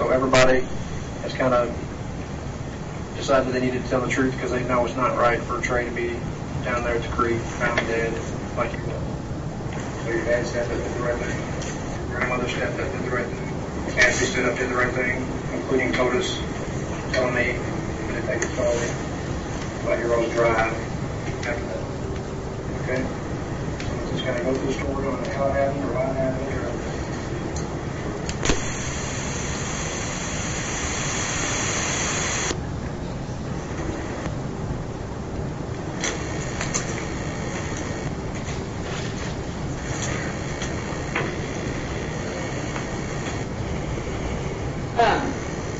So everybody has kind of decided they needed to tell the truth because they know it's not right for Trey to be down there at the creek, found dead, like he was. So your dad stepped up, did the right thing. Your grandmother stepped up, did the right thing. Cassie stood up, did the right thing, including told me that it take it slowly about your old drive after that. Okay? So let's just kind of go through the story on how it happened or why it happened or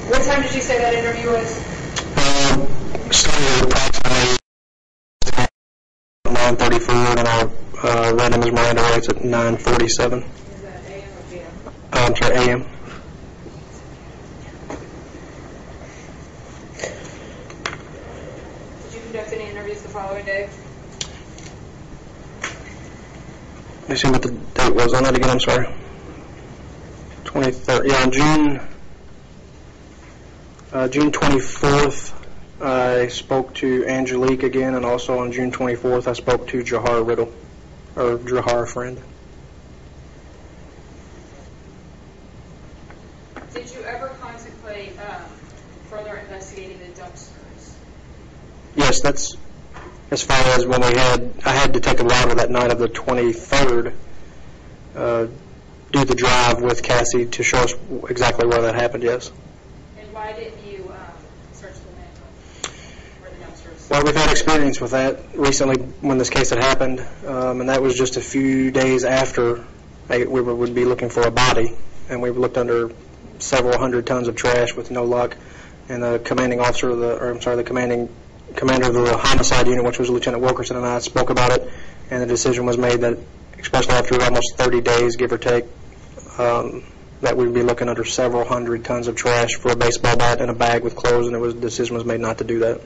what time did you say that interview was? Started approximately 9:34, and I read him his Miranda rights at 9:47. Is that AM or PM? I'm sorry, AM. Did you conduct any interviews the following day? Let me see what the date was on that again. I'm sorry. 23rd. Yeah, on June 24th, I spoke to Angelique again, and also on June 24th, I spoke to Jahar Riddle, or Jahar Friend. Did you ever contemplate further investigating the dumpsters? Yes, that's as far as when I had to take a ladder that night of the 23rd, do the drive with Cassie to show us exactly where that happened, yes. And why didn't you search the manhole or the dumpsters? Well, we've had experience with that recently when this case had happened, and that was just a few days after we would be looking for a body, and we looked under several hundred tons of trash with no luck, and the commanding officer of the commander of the homicide unit, which was Lieutenant Wilkerson, and I spoke about it, and the decision was made that, especially after almost 30 days, give or take, that we'd be looking under several hundred tons of trash for a baseball bat and a bag with clothes, and the decision was made not to do that.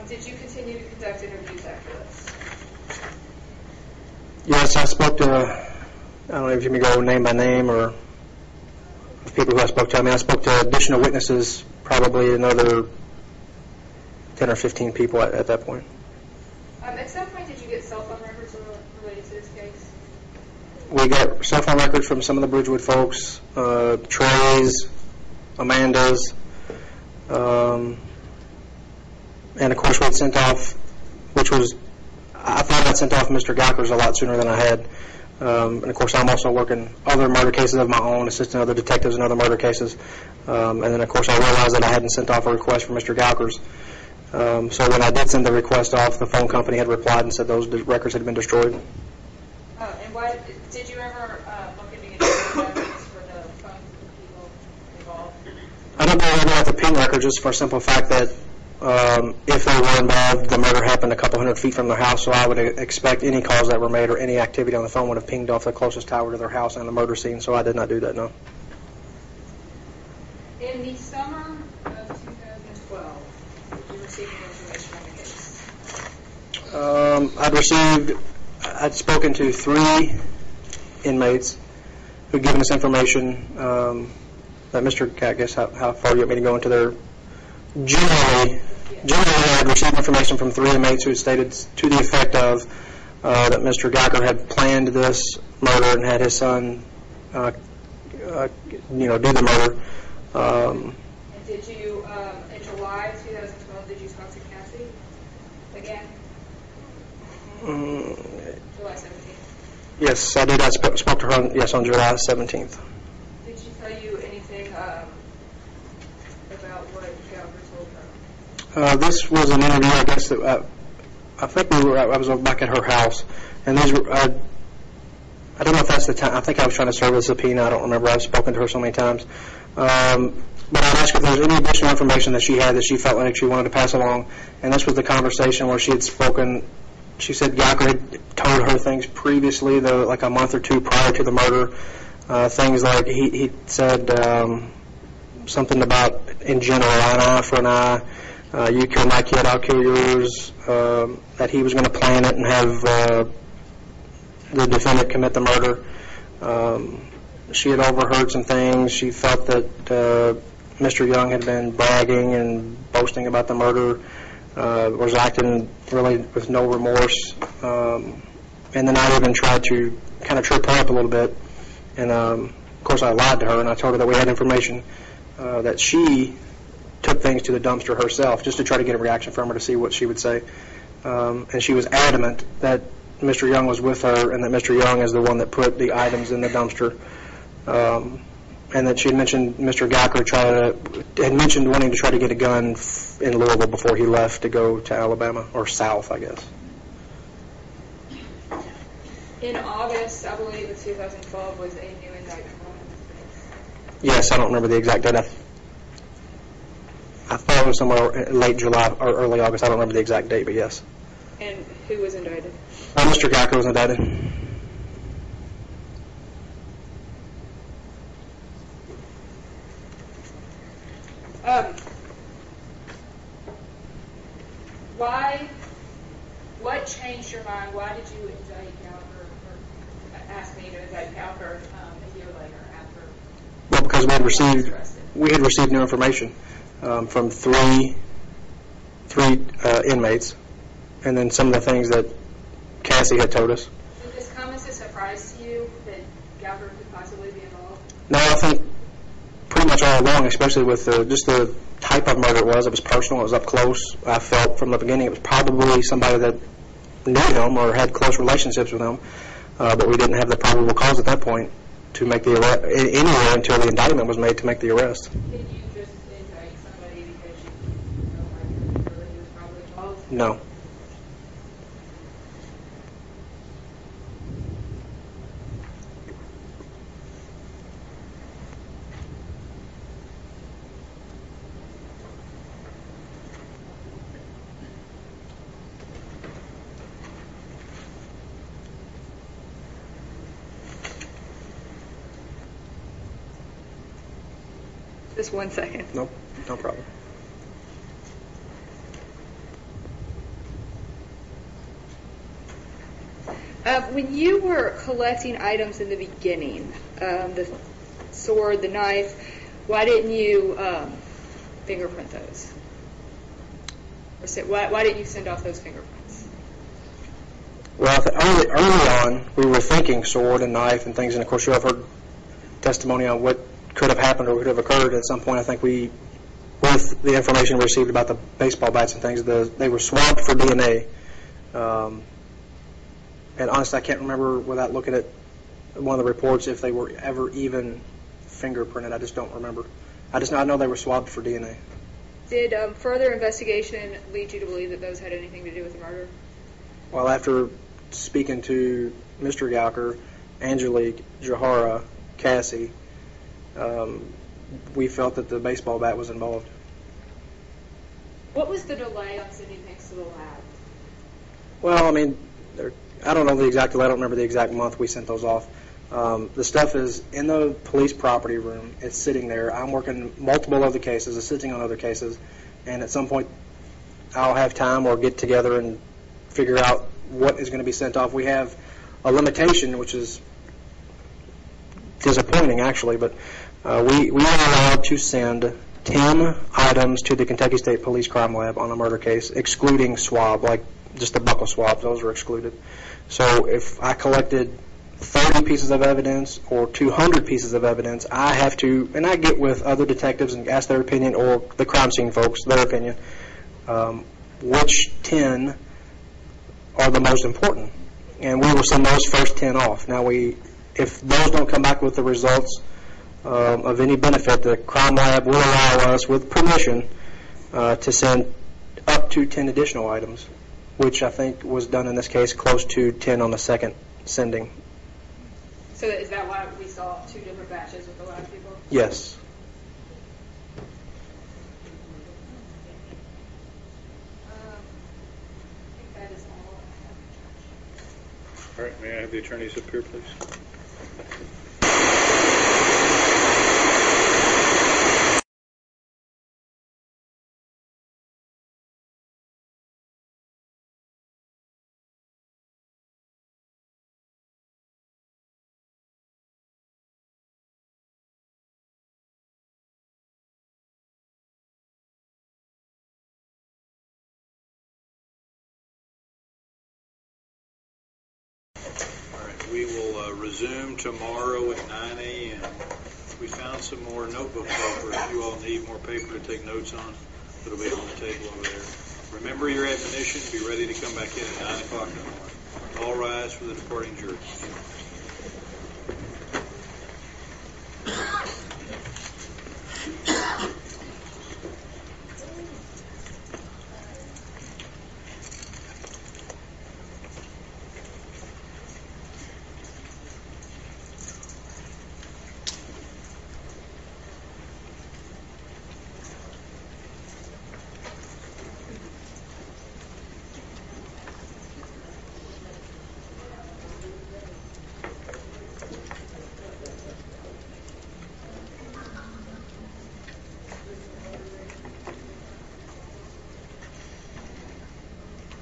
Did you continue to conduct interviews after this? Yes, I spoke to, I don't know if you can go name by name or people who I spoke to. I mean, I spoke to additional witnesses, probably another 10 or 15 people at that point. At some point, did you get cell phone records related to this case? We got cell phone records from some of the Bridgewood folks, Trey's, Amanda's, and of course we'd sent off, I thought I'd sent off Mr. Gawker's a lot sooner than I had. And of course I'm also working other murder cases of my own, assisting other detectives in other murder cases. And then of course I realized that I hadn't sent off a request for Mr. Gawker's. So when I did send the request off, the phone company had replied and said those records had been destroyed. And why did you ever look into getting records for the phone people involved? I don't believe I got the PIN record just for a simple fact that if they were involved, the murder happened a couple hundred feet from their house, so I would expect any calls that were made or any activity on the phone would have pinged off the closest tower to their house and the murder scene, so I did not do that, no. In the summer of 2012, did you receive any information on the case? I'd spoken to 3 inmates who'd given us information that Mr. I guess how far you want me to go into their generally I'd received information from 3 inmates who stated to the effect of that Mr. Gawker had planned this murder and had his son do the murder. And did you, in July 2012, did you talk to Cassie again? July 17th? Yes, I did. I spoke to her on July 17th. Did she tell you anything about what Gawker told her? This was an interview, I guess, that I think I was back at her house, and these were, I don't know if that's the time. I think I was trying to serve a subpoena. I don't remember. I've spoken to her so many times. But I asked her if there was any additional information that she had that she felt like she wanted to pass along, and this was the conversation where she had spoken. She said Gawker had told her things previously, like a month or 2 prior to the murder. Things like he said something about, in general, an eye for an eye. You kill my kid, I'll kill yours. That he was going to plan it and the defendant commit the murder. She had overheard some things. She felt that Mr. Young had been bragging and boasting about the murder, was acting really with no remorse, and then I even tried to kind of trip her up a little bit. And, of course, I lied to her, and I told her that we had information that she took things to the dumpster herself just to try to get a reaction from her to see what she would say. And she was adamant that Mr. Young was with her and that Mr. Young is the one that put the items in the dumpster. And that she had mentioned Mr. Gowker had mentioned wanting to try to get a gun in Louisville before he left to go to Alabama, or south, I guess. In August, I believe, of 2012 was a new indictment on this case. Yes, I don't remember the exact date. I thought it was somewhere late July or early August. I don't remember the exact date, but yes. And who was indicted? Mr. Gowker was indicted. What changed your mind? Why did you indict Gowker, or ask me to indict Gowker a year later after? Well, because we had received new information from three inmates, and then some of the things that Cassie had told us. Did this come as a surprise to you that Gowker could possibly be involved? No, I think pretty much all along, especially with just the type of murder it was. It was personal. It was up close. I felt from the beginning it was probably somebody that knew him or had close relationships with him, but we didn't have the probable cause at that point to make the arrest anywhere until the indictment was made to make the arrest. Did you just indict somebody because you know he was probably involved? No. Just 1 second. Nope. No problem. When you were collecting items in the beginning, the sword, the knife, why didn't you fingerprint those? Or why didn't you send off those fingerprints? Well, early on, we were thinking sword and knife and things, and of course you have heard testimony on what could have happened or could have occurred. At some point, I think with the information we received about the baseball bats and things, they were swabbed for DNA. And honestly, I can't remember without looking at one of the reports if they were ever even fingerprinted. I just don't remember. I know they were swabbed for DNA. Did further investigation lead you to believe that those had anything to do with the murder? Well, after speaking to Mr. Gowker, Angelique, Jahara, Cassie, we felt that the baseball bat was involved. What was the delay on sending things to the lab? Well, I mean, I don't know the exact delay. I don't remember the exact month we sent those off. The stuff is in the police property room. It's sitting there. I'm working multiple other cases. It's sitting on other cases. And at some point, I'll have time or get together and figure out what is going to be sent off. We have a limitation, which is disappointing, actually, but we are allowed to send 10 items to the Kentucky State Police Crime Lab on a murder case, excluding swab, like just the buccal swabs. Those are excluded. So if I collected 30 pieces of evidence or 200 pieces of evidence, I have to, and I get with other detectives and ask their opinion, or the crime scene folks, their opinion, which 10 are the most important. And we will send those first 10 off. Now, if those don't come back with the results of any benefit, the crime lab will allow us, with permission, to send up to 10 additional items, which I think was done in this case close to 10 on the second sending. So is that why we saw 2 different batches with the lab people? Yes. I think that is all I have. All right, may I have the attorneys up here, please? We will resume tomorrow at 9 a.m. We found some more notebook paper. If you all need more paper to take notes on, it'll be on the table over there. Remember your admonition. Be ready to come back in at 9 o'clock in the morning. All rise for the departing jury.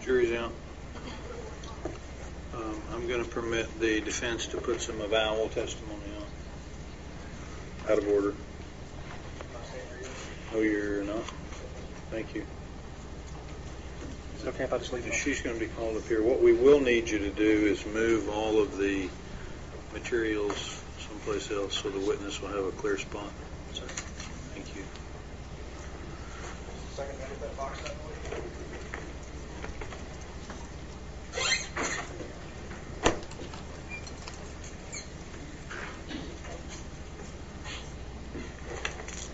Jury's out. I'm going to permit the defense to put some avowal testimony on. Out of order. Oh, you're not? Thank you. Is it okay if I just leave it? She's going to be called up here. What we will need you to do is move all of the materials someplace else so the witness will have a clear spot. Thank you. Second, get that box out of the way.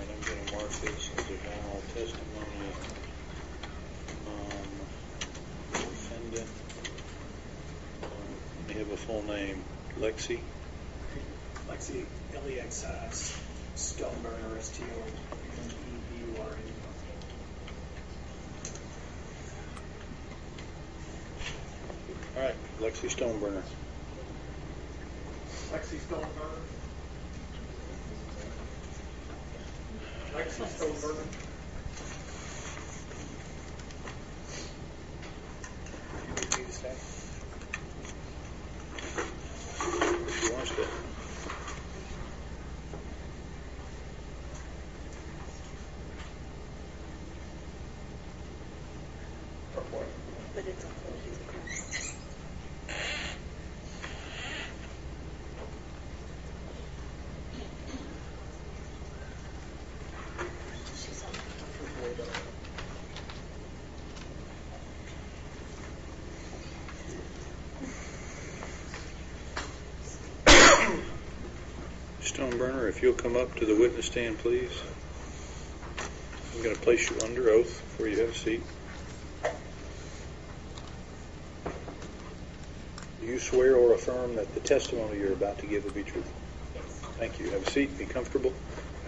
And I'm going to mark this as avowal testimony. Defendant. They have a full name. Lexi. Lexi, L-E-X-I, Stoneburner, S-T-O-N-E-B-U-R-N. All right, Lexi Stoneburner. Lexi Stoneburner. Lexi Stoneburner. You need me to stay? If you want to. But it's okay. Stoneburner, if you'll come up to the witness stand, please. I'm going to place you under oath before you have a seat. Do you swear or affirm that the testimony you're about to give will be truthful? Yes. Thank you. Have a seat. Be comfortable.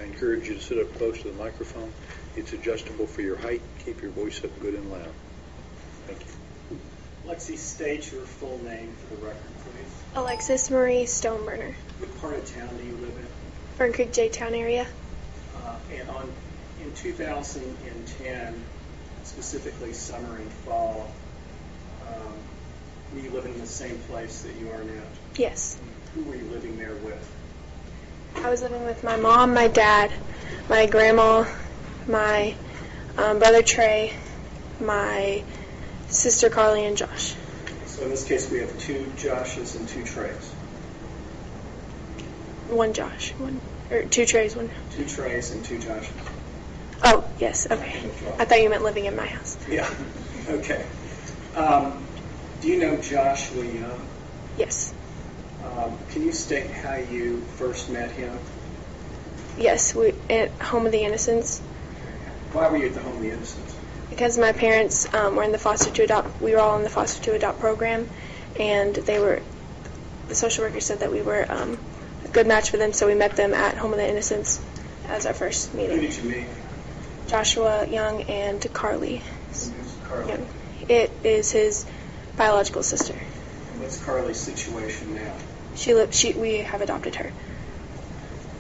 I encourage you to sit up close to the microphone. It's adjustable for your height. Keep your voice up good and loud. Thank you. Lexi, state your full name for the record, please. Alexis Marie Stoneburner, What part of town do you live in? Fern Creek, J-Town area. In 2010, specifically summer and fall, were you living in the same place that you are now? Yes. Who were you living there with? I was living with my mom, my dad, my grandma, my brother Trey, my sister Carly, and Josh. So in this case, we have two Joshes and two Treys. One Josh, two Treys, one. Two Treys and two Joshes. Oh, yes, okay. I thought you meant living in my house. Yeah. Okay. Do you know Joshua Young? Yes. Can you state how you first met him? Yes, we at Home of the Innocents. Why were you at the Home of the Innocents? Because my parents were in the foster to adopt. We were all in the foster to adopt program, and the social worker said that we were a good match for them, so we met them at Home of the Innocents as our first Who meeting. did you meet? Joshua Young and Carly Who's Carly? Young. It is his biological sister. What's Carly's situation now? We have adopted her.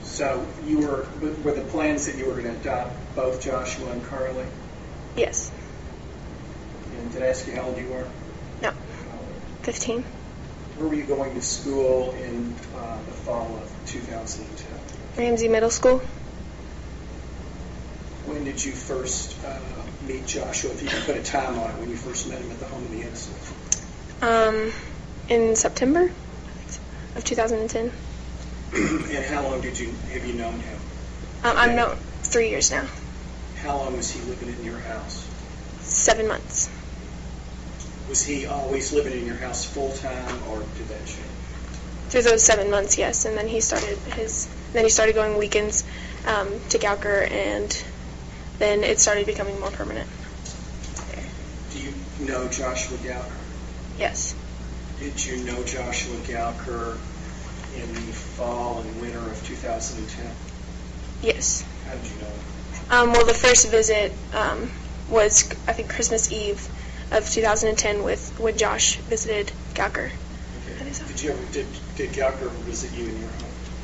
So were the plans that you were going to adopt both Joshua and Carly? Yes. And did I ask you how old you were? No. 15. Where were you going to school in the fall of 2010? Ramsey Middle School. When did you first meet Joshua, if you could put a time on it, when you first met him at the Home of the Innocents? In September. of 2010. And how long have you known him? I've known 3 years now. How long was he living in your house? 7 months. Was he always living in your house full time, or did that change? Through those 7 months, yes, and then he started going weekends to Gowker, and then it started becoming more permanent. Do you know Joshua Gowker? Yes. Did you know Joshua Gowker in the fall and winter of 2010? Yes. How did you know him? Well, the first visit was, I think, Christmas Eve of 2010 when Josh visited Gowker. Okay. Did Gowker ever visit you in your home?